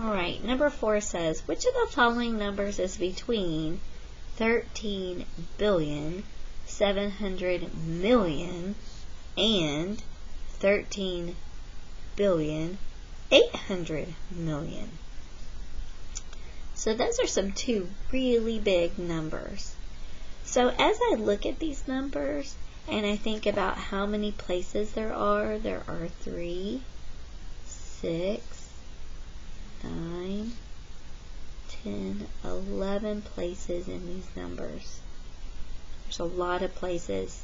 Alright, number 4 says, which of the following numbers is between 13 billion, 700 million, and 13 billion, 800 million? So those are some two really big numbers. So as I look at these numbers and I think about how many places there are 3, 6, 9, 10, 11 places in these numbers. There's a lot of places.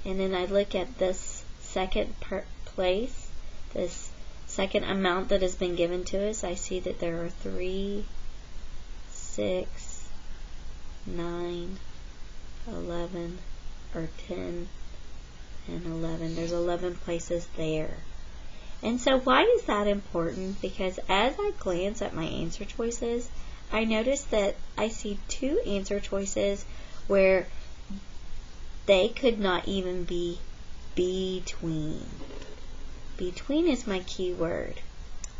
And then I look at this second place, this second amount that has been given to us. I see that there are 3, 6, 9, 11, or 10, and 11. There's 11 places there. And so why is that important? Because as I glance at my answer choices, I notice that I see 2 answer choices where they could not even be between. Between is my key word.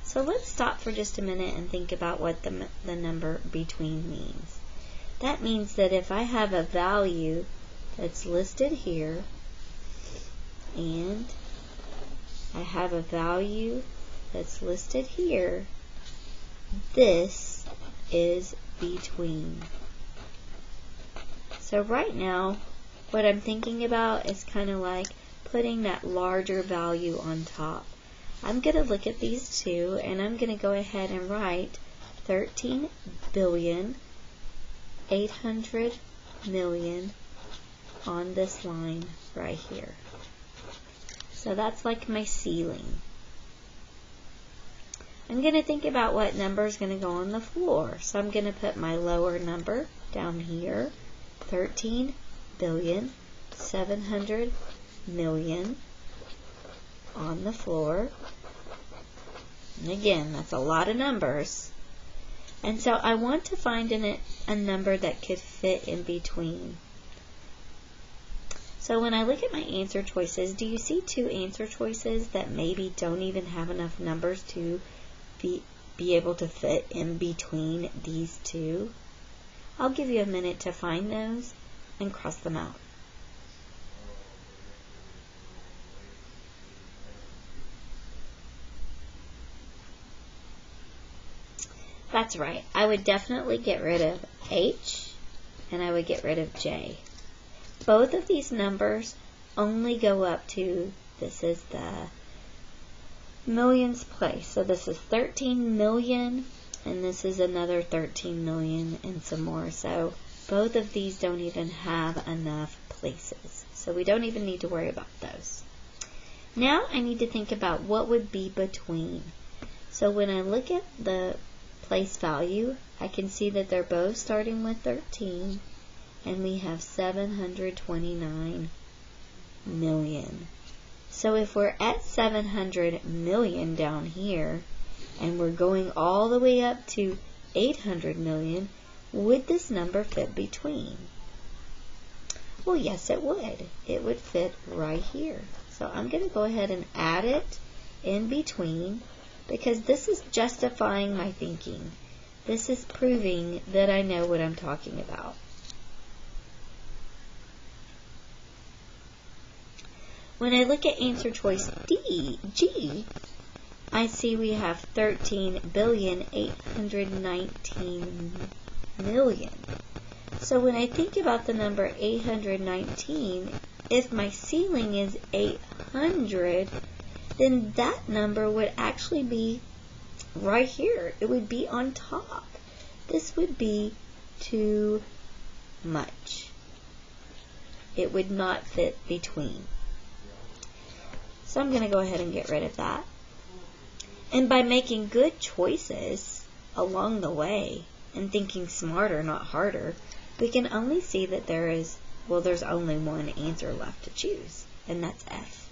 So let's stop for just a minute and think about what the number between means. That means that if I have a value that's listed here, and I have a value that's listed here, this is between. So right now, what I'm thinking about is kind of like putting that larger value on top. I'm going to look at these two, and I'm going to go ahead and write 13 billion 800 million on this line right here. So that's like my ceiling. I'm going to think about what number is going to go on the floor. So I'm going to put my lower number down here, 13 billion 700 million on the floor. And again, that's a lot of numbers. And so I want to find a number that could fit in between. So when I look at my answer choices, do you see 2 answer choices that maybe don't even have enough numbers to be able to fit in between these 2? I'll give you a minute to find those and cross them out. That's right. I would definitely get rid of H and I would get rid of J. Both of these numbers only go up to, this is the millions place. So this is 13 million and this is another 13 million and some more. So both of these don't even have enough places. So we don't even need to worry about those. Now I need to think about what would be between. So when I look at the place value, I can see that they're both starting with 13 and we have 729 million. So if we're at 700 million down here and we're going all the way up to 800 million, would this number fit between? Well, yes, it would. It would fit right here. So I'm going to go ahead and add it in between because this is justifying my thinking. This is proving that I know what I'm talking about. When I look at answer choice G, I see we have 13 billion 819 million. So when I think about the number 819, if my ceiling is 800, then that number would actually be right here. It would be on top. This would be too much. It would not fit between. So I'm going to go ahead and get rid of that. And by making good choices along the way and thinking smarter, not harder, we can only see that there's only one answer left to choose, and that's F.